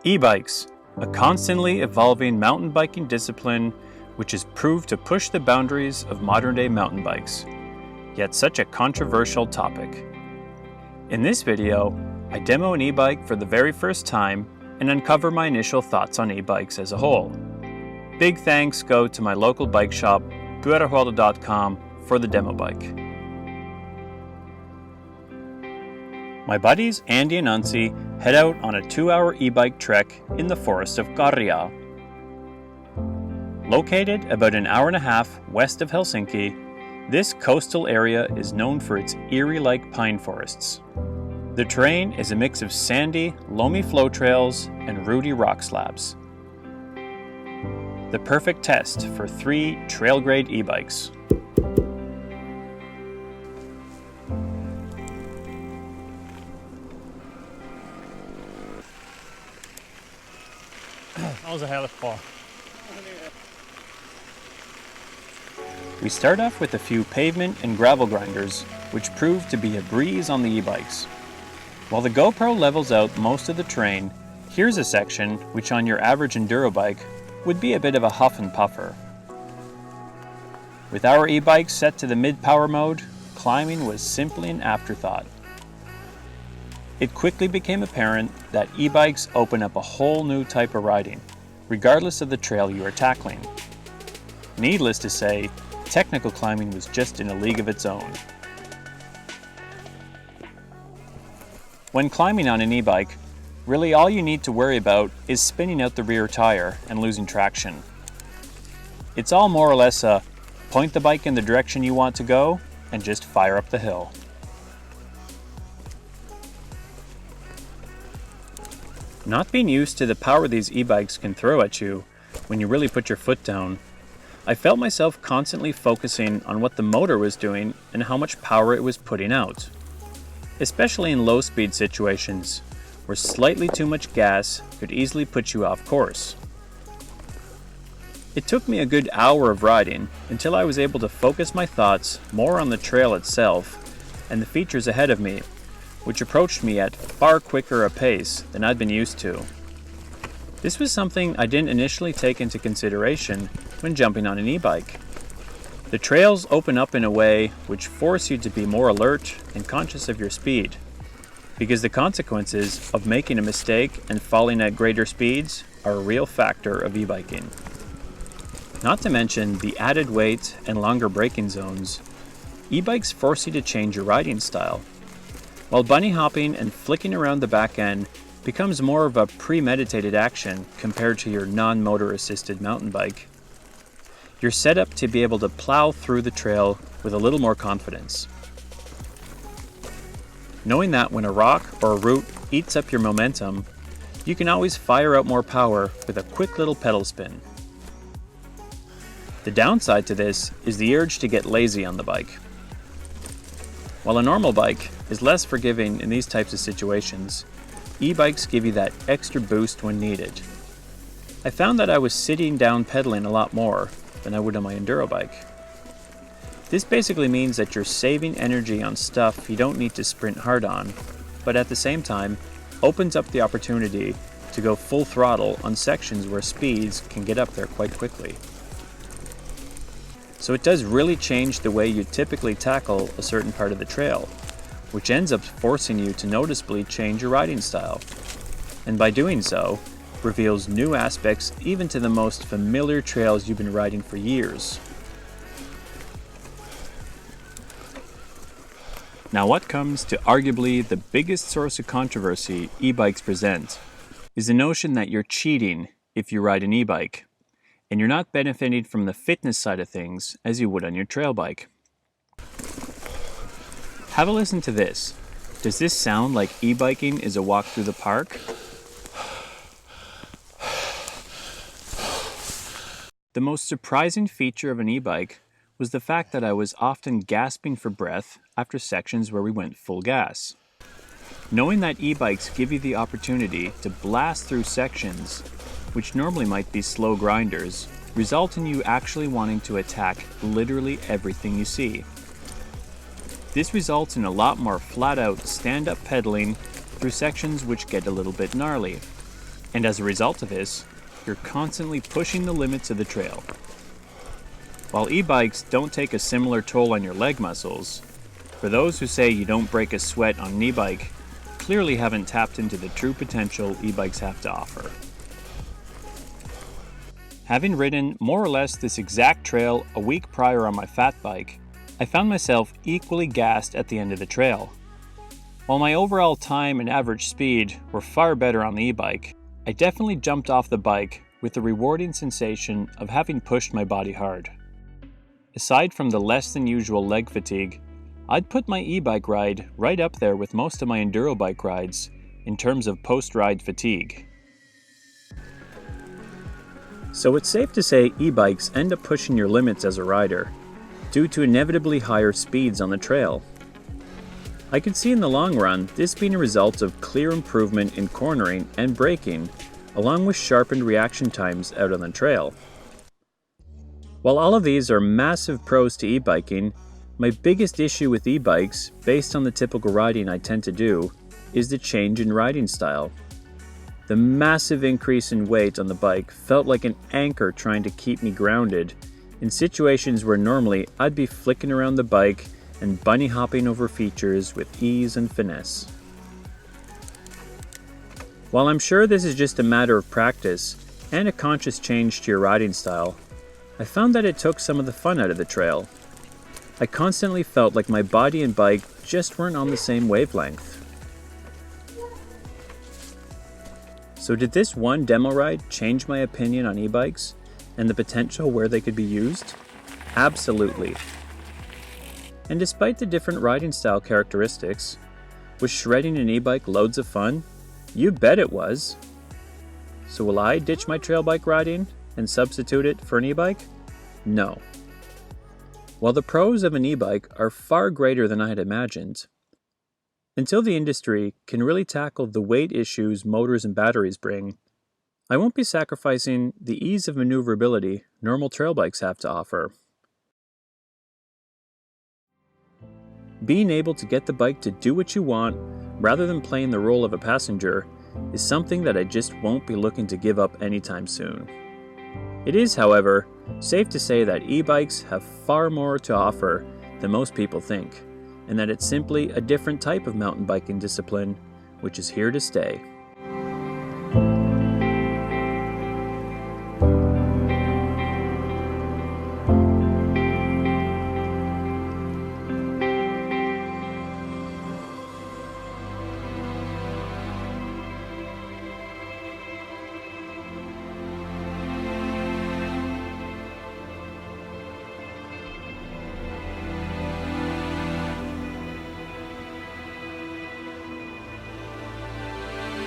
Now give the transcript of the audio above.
E-bikes, a constantly evolving mountain biking discipline which is proved to push the boundaries of modern-day mountain bikes, yet such a controversial topic. In this video, I demo an e-bike for the very first time and uncover my initial thoughts on e-bikes as a whole. Big thanks go to my local bike shop, pyörähuolto.com, for the demo bike. My buddies Andy and Anssi head out on a 2-hour e-bike trek in the forest of Karjaa. Located about an hour and a half west of Helsinki, this coastal area is known for its eerie-like pine forests. The terrain is a mix of sandy, loamy flow trails and rooty rock slabs. The perfect test for 3 trail-grade e-bikes. That was a helpful. We start off with a few pavement and gravel grinders, which prove to be a breeze on the e-bikes. While the GoPro levels out most of the terrain, here's a section which on your average enduro bike would be a bit of a huff and puffer. With our e-bikes set to the mid-power mode, climbing was simply an afterthought. It quickly became apparent that e-bikes open up a whole new type of riding, regardless of the trail you are tackling. Needless to say, technical climbing was just in a league of its own. When climbing on an e-bike, really all you need to worry about is spinning out the rear tire and losing traction. It's all more or less a point the bike in the direction you want to go and just fire up the hill. Not being used to the power these e-bikes can throw at you when you really put your foot down, I felt myself constantly focusing on what the motor was doing and how much power it was putting out. Especially in low-speed situations, where slightly too much gas could easily put you off course. It took me a good hour of riding until I was able to focus my thoughts more on the trail itself and the features ahead of me, which approached me at far quicker a pace than I'd been used to. This was something I didn't initially take into consideration when jumping on an e-bike. The trails open up in a way which force you to be more alert and conscious of your speed, because the consequences of making a mistake and falling at greater speeds are a real factor of e-biking. Not to mention the added weight and longer braking zones, e-bikes force you to change your riding style. While bunny hopping and flicking around the back end becomes more of a premeditated action compared to your non-motor assisted mountain bike, you're set up to be able to plow through the trail with a little more confidence. Knowing that when a rock or a root eats up your momentum, you can always fire out more power with a quick little pedal spin. The downside to this is the urge to get lazy on the bike. While a normal bike is less forgiving in these types of situations, e-bikes give you that extra boost when needed. I found that I was sitting down pedaling a lot more than I would on my enduro bike. This basically means that you're saving energy on stuff you don't need to sprint hard on, but at the same time opens up the opportunity to go full throttle on sections where speeds can get up there quite quickly. So it does really change the way you typically tackle a certain part of the trail, which ends up forcing you to noticeably change your riding style, and by doing so, reveals new aspects even to the most familiar trails you've been riding for years. Now what comes to arguably the biggest source of controversy e-bikes present is the notion that you're cheating if you ride an e-bike, and you're not benefiting from the fitness side of things as you would on your trail bike. Have a listen to this. Does this sound like e-biking is a walk through the park? The most surprising feature of an e-bike was the fact that I was often gasping for breath after sections where we went full gas. Knowing that e-bikes give you the opportunity to blast through sections which normally might be slow grinders, result in you actually wanting to attack literally everything you see. This results in a lot more flat-out stand-up pedaling through sections which get a little bit gnarly. And as a result of this, you're constantly pushing the limits of the trail. While e-bikes don't take a similar toll on your leg muscles, for those who say you don't break a sweat on an e-bike clearly haven't tapped into the true potential e-bikes have to offer. Having ridden more or less this exact trail a week prior on my fat bike, I found myself equally gassed at the end of the trail. While my overall time and average speed were far better on the e-bike, I definitely jumped off the bike with the rewarding sensation of having pushed my body hard. Aside from the less than usual leg fatigue, I'd put my e-bike ride right up there with most of my enduro bike rides in terms of post-ride fatigue. So it's safe to say e-bikes end up pushing your limits as a rider, due to inevitably higher speeds on the trail. I could see in the long run this being a result of clear improvement in cornering and braking, along with sharpened reaction times out on the trail. While all of these are massive pros to e-biking, my biggest issue with e-bikes, based on the typical riding I tend to do, is the change in riding style. The massive increase in weight on the bike felt like an anchor trying to keep me grounded in situations where normally I'd be flicking around the bike and bunny hopping over features with ease and finesse. While I'm sure this is just a matter of practice and a conscious change to your riding style, I found that it took some of the fun out of the trail. I constantly felt like my body and bike just weren't on the same wavelength. So did this one demo ride change my opinion on e-bikes and the potential where they could be used? Absolutely. And despite the different riding style characteristics, was shredding an e-bike loads of fun? You bet it was. So will I ditch my trail bike riding and substitute it for an e-bike? No. While the pros of an e-bike are far greater than I had imagined, until the industry can really tackle the weight issues motors and batteries bring, I won't be sacrificing the ease of maneuverability normal trail bikes have to offer. Being able to get the bike to do what you want, rather than playing the role of a passenger, is something that I just won't be looking to give up anytime soon. It is, however, safe to say that e-bikes have far more to offer than most people think, and that it's simply a different type of mountain biking discipline, which is here to stay.